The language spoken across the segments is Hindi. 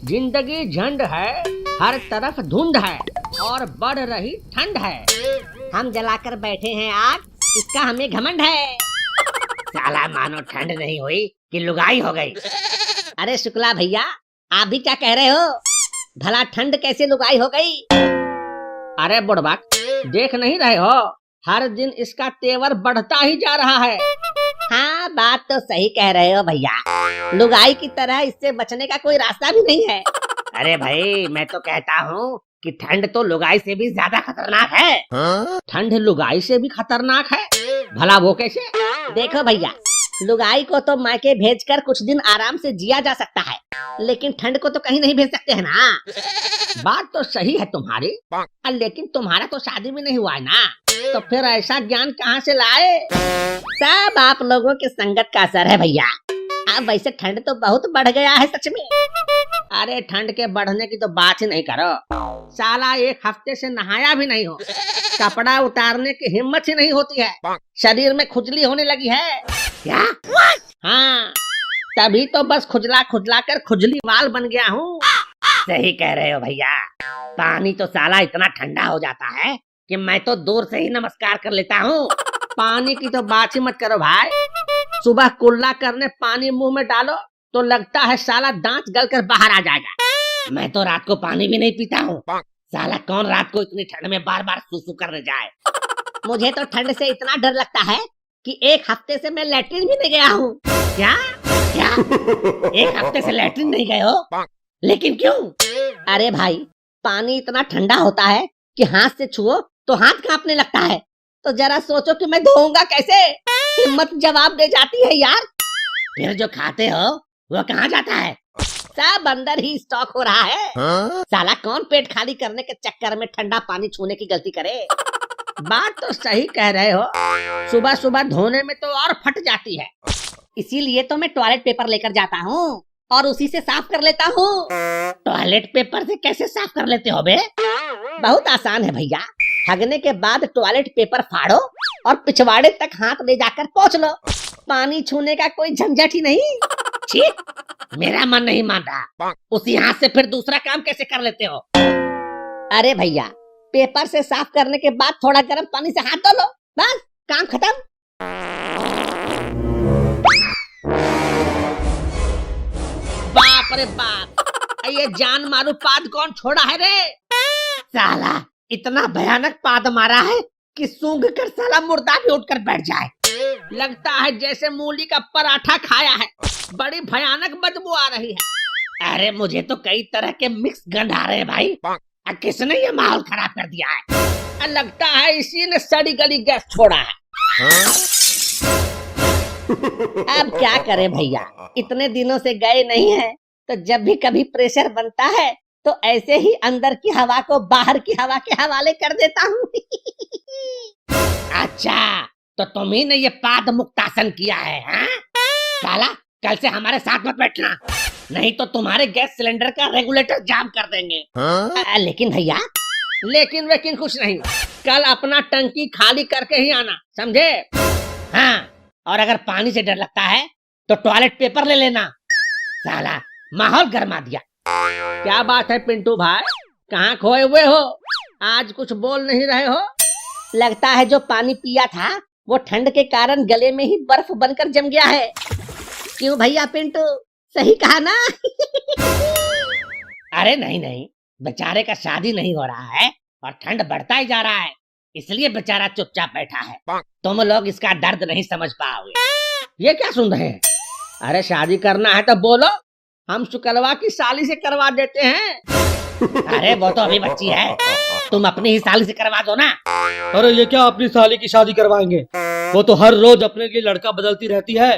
जिंदगी झंड है, हर तरफ धुंध है और बढ़ रही ठंड है। हम जलाकर बैठे हैं आग, इसका हमें घमंड है। साला मानो ठंड नहीं हुई कि लुगाई हो गई। अरे शुक्ला भैया, आप भी क्या कह रहे हो? भला ठंड कैसे लुगाई हो गई? अरे बुड़बक, देख नहीं रहे हो, हर दिन इसका तेवर बढ़ता ही जा रहा है। हाँ, बात तो सही कह रहे हो भैया, लुगाई की तरह इससे बचने का कोई रास्ता भी नहीं है। अरे भाई, मैं तो कहता हूँ कि ठंड तो लुगाई से भी ज्यादा खतरनाक है। ठंड लुगाई से भी खतरनाक है? भला वो कैसे? देखो भैया, लुगाई को तो मायके भेजकर कुछ दिन आराम से जिया जा सकता है, लेकिन ठंड को तो कहीं नहीं भेज सकते हैं ना। बात तो सही है तुम्हारी, लेकिन तुम्हारा तो शादी भी नहीं हुआ है ना, तो फिर ऐसा ज्ञान कहाँ से लाए? सब आप लोगों के संगत का असर है भैया। अब वैसे ठंड तो बहुत बढ़ गया है सच में। अरे ठंड के बढ़ने की तो बात ही नहीं करो। साला एक हफ्ते से नहाया भी नहीं हो, कपड़ा उतारने की हिम्मत ही नहीं होती है, शरीर में खुजली होने लगी है। क्या? हाँ, तभी तो बस खुजला खुजला कर खुजली वाल बन गया हूँ। सही कह रहे हो भैया, पानी तो साला इतना ठंडा हो जाता है कि मैं तो दूर से ही नमस्कार कर लेता हूँ। पानी की तो बात ही मत करो भाई। सुबह कुल्ला करने पानी मुंह में डालो तो लगता है साला दांत गलकर बाहर आ जाएगा। मैं तो रात को पानी भी नहीं पीता हूँ। साला कौन रात को इतनी ठंड में बार बार सूसू करने जाए। मुझे तो ठंड से इतना डर लगता है कि एक हफ्ते से मैं लैट्रिन भी नहीं गया हूँ। क्या क्या? एक हफ्ते से लैट्रिन नहीं गए हो? लेकिन क्यों? अरे भाई, पानी इतना ठंडा होता है कि हाथ से छुओ तो हाथ कांपने लगता है। तो जरा सोचो कि मैं धोऊंगा कैसे? हिम्मत जवाब दे जाती है यार। फिर जो खाते हो वो कहाँ जाता है? सब अंदर ही स्टॉक हो रहा है। साला कौन पेट खाली करने के चक्कर में ठंडा पानी छूने की गलती करे। बात तो सही कह रहे हो, सुबह सुबह धोने में तो और फट जाती है। इसीलिए तो मैं टॉयलेट पेपर लेकर जाता हूँ और उसी से साफ कर लेता हूँ। टॉयलेट पेपर से कैसे साफ कर लेते हो बे? बहुत आसान है भैया। हगने के बाद टॉयलेट पेपर फाड़ो और पिछवाड़े तक हाथ ले जाकर पोंछ लो। पानी छूने का कोई झंझट ही नहीं। छी, मेरा मन नहीं मान रहा। उसी हाथ से फिर दूसरा काम कैसे कर लेते हो? अरे भैया, पेपर से साफ करने के बाद थोड़ा गर्म पानी से हाथ धो लो, बस काम खत्म। बाप रे बाप, ये जान मारू पाद कौन छोड़ा है रे? साला इतना भयानक पाद मारा है कि सूंघ कर साला मुर्दा भी उठकर बैठ जाए। लगता है जैसे मूली का पराठा खाया है। बड़ी भयानक बदबू आ रही है। अरे मुझे तो कई तरह के मिक्स गंध आ रहे हैं भाई। किसने ये माहौल खराब कर दिया है? लगता है इसी ने सड़ी गली गैस छोड़ा है। अब क्या करें भैया, इतने दिनों से गए नहीं हैं, तो जब भी कभी प्रेशर बनता है तो ऐसे ही अंदर की हवा को बाहर की हवा के हवाले कर देता हूँ। अच्छा, तो तुम ही ने ये पाद मुक्तासन किया है हाँ? साला कल से हमारे साथ मत बैठना, नहीं तो तुम्हारे गैस सिलेंडर का रेगुलेटर जाम कर देंगे। लेकिन भैया, लेकिन वेकिन कुछ नहीं, कल अपना टंकी खाली करके ही आना, समझे? हाँ, और अगर पानी से डर लगता है तो टॉयलेट पेपर ले लेना। साला माहौल गरमा दिया। क्या बात है पिंटू भाई, कहाँ खोए हुए हो? आज कुछ बोल नहीं रहे हो? लगता है जो पानी पिया था वो ठंड के कारण गले में ही बर्फ बनकर जम गया है। क्यों भैया पिंटू, सही कहा ना? अरे नहीं नहीं, बेचारे का शादी नहीं हो रहा है और ठंड बढ़ता ही जा रहा है, इसलिए बेचारा चुपचाप बैठा है। तुम लोग इसका दर्द नहीं समझ पाओगे। ये क्या सुन रहे हैं? अरे शादी करना है तो बोलो, हम शुक्लवा की साली से करवा देते हैं। अरे वो तो अभी बच्ची है, तुम अपनी ही साली से करवा दो ना। अरे ये क्या अपनी साली की शादी करवाएंगे? वो तो हर रोज अपने लिए लड़का बदलती रहती है।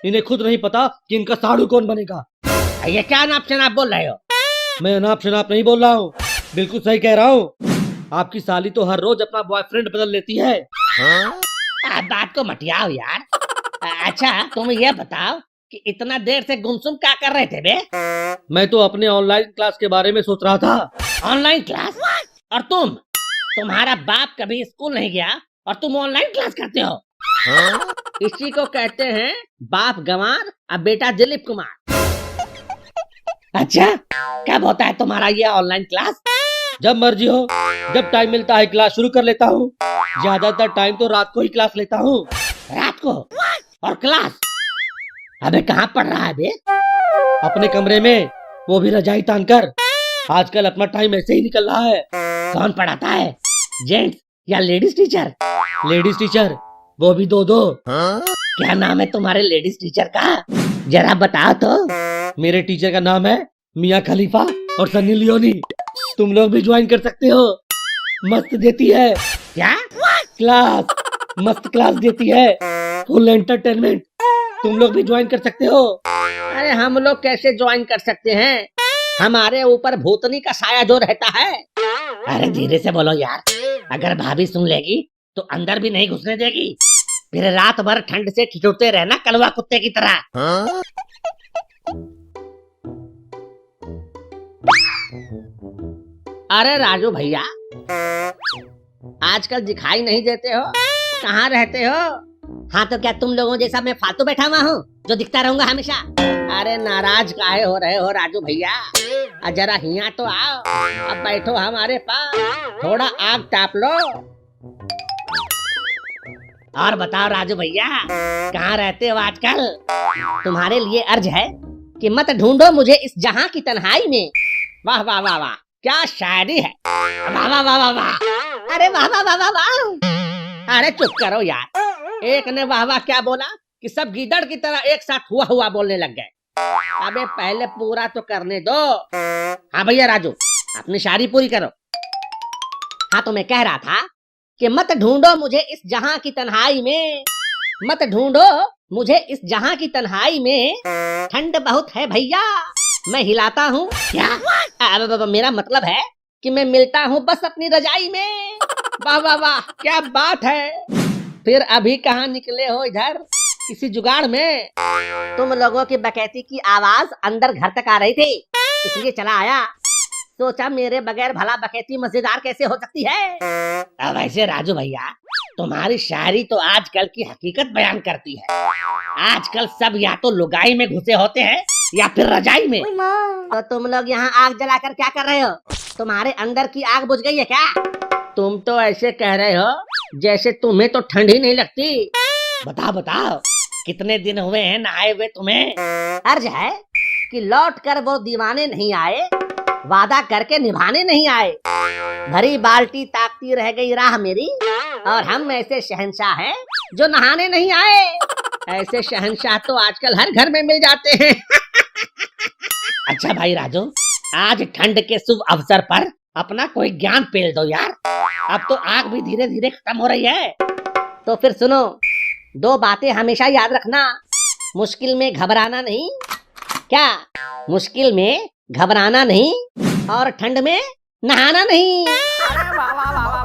इन्हें खुद नहीं पता कि इनका साड़ू कौन बनेगा। ये क्या नाप शनाप बोल रहे हो? मैं नाप शनाप नहीं बोल रहा हूँ, बिल्कुल सही कह रहा हूँ। आपकी साली तो हर रोज अपना बॉयफ्रेंड बदल लेती है। बात को मटियाओ यार। अच्छा तुम ये बताओ कि इतना देर से गुमसुम क्या कर रहे थे बे? मैं तो अपने ऑनलाइन क्लास के बारे में सोच रहा था। Online class? और तुम्हारा बाप कभी स्कूल नहीं गया और तुम ऑनलाइन क्लास करते हो? इसी को कहते हैं बाप गंवार और बेटा दिलीप कुमार। अच्छा, कब होता है तुम्हारा ये ऑनलाइन क्लास? जब मर्जी हो, जब टाइम मिलता है क्लास शुरू कर लेता हूँ। ज्यादातर टाइम तो रात को ही क्लास लेता हूँ। रात को? और क्लास? अबे कहाँ पढ़ रहा है बे? अपने कमरे में, वो भी रजाई तान कर। आजकल अपना टाइम ऐसे ही निकल रहा है। कौन पढ़ाता है, जेंट्स या लेडीज टीचर? लेडीज टीचर, वो भी दो दो। क्या नाम है तुम्हारे लेडीज टीचर का, जरा बताओ तो। मेरे टीचर का नाम है मियाँ खलीफा और सन्नी लियोनी। तुम लोग भी ज्वाइन कर सकते हो, मस्त देती है। क्या क्लास, मस्त क्लास देती है, फुल एंटरटेनमेंट। तुम लोग भी ज्वाइन कर सकते हो। अरे हम लोग कैसे ज्वाइन कर सकते हैं, हमारे ऊपर भूतनी का साया जो रहता है। अरे धीरे से बोलो यार, अगर भाभी सुन लेगी तो अंदर भी नहीं घुसने देगी, फिर रात भर ठंड से ठिठुरते रहना कलवा कुत्ते की तरह। अरे राजू भैया, आजकल दिखाई नहीं देते हो, कहाँ रहते हो? हाँ तो क्या तुम लोगों जैसा मैं फालतू बैठा हुआ हूँ जो दिखता रहूंगा हमेशा? अरे नाराज काहे हो रहे हो राजू भैया, जरा हिया तो आओ, अब बैठो हमारे पास, थोड़ा आग ताप लो। और बताओ राजू भैया, कहाँ रहते हो आजकल? तुम्हारे लिए अर्ज है कि मत ढूंढो मुझे इस जहां की तन्हाई में। वाह वाह वाह वाह, क्या शायरी है, वाह वाह वाह वाह वाह। अरे वाह वाह वाह वाह वाह। अरे चुप करो यार, एक ने वाह वाह क्या बोला कि सब गीदड़ की तरह एक साथ हुआ हुआ बोलने लग गए। अबे पहले पूरा तो करने दो। हाँ भैया राजू, अपनी शायरी पूरी करो। हाँ तो मैं कह रहा था कि मत ढूंढो मुझे इस जहां की तन्हाई में, मत ढूंढो मुझे इस जहां की तन्हाई में, ठंड बहुत है भैया मैं हिलाता हूँ। क्या? मेरा मतलब है कि मैं मिलता हूँ बस अपनी रजाई में। वाह वाह वाह, क्या बात है। फिर अभी कहाँ निकले हो इधर, किसी जुगाड़ में? तुम लोगों की बकैती की आवाज अंदर घर तक आ रही थी, इसलिए चला आया। सोचा मेरे बगैर भला बकैती मजेदार कैसे हो सकती है। अब ऐसे राजू भैया, तुम्हारी शायरी तो आजकल की हकीकत बयान करती है। आजकल सब या तो लुगाई में घुसे होते हैं या फिर रजाई में। तो तुम लोग यहाँ आग जलाकर क्या कर रहे हो? तुम्हारे अंदर की आग बुझ गई है क्या? तुम तो ऐसे कह रहे हो जैसे तुम्हें तो ठंड ही नहीं लगती। बताओ बताओ, कितने दिन हुए हैं नहाए हुए तुम्हें? अर्ज है कि लौट कर वो दीवाने नहीं आए, वादा करके निभाने नहीं आए। भरी बाल्टी ताकती रह गई राह मेरी, और हम ऐसे शहंशाह हैं जो नहाने नहीं आए। ऐसे शहंशाह तो आजकल हर घर में मिल जाते हैं। अच्छा भाई राजू, आज ठंड के शुभ अवसर पर अपना कोई ज्ञान पेल दो यार, अब तो आग भी धीरे धीरे खत्म हो रही है। तो फिर सुनो, दो बातें हमेशा याद रखना। मुश्किल में घबराना नहीं, क्या? मुश्किल में घबराना नहीं, और ठंड में नहाना नहीं। वाह वाह वाह।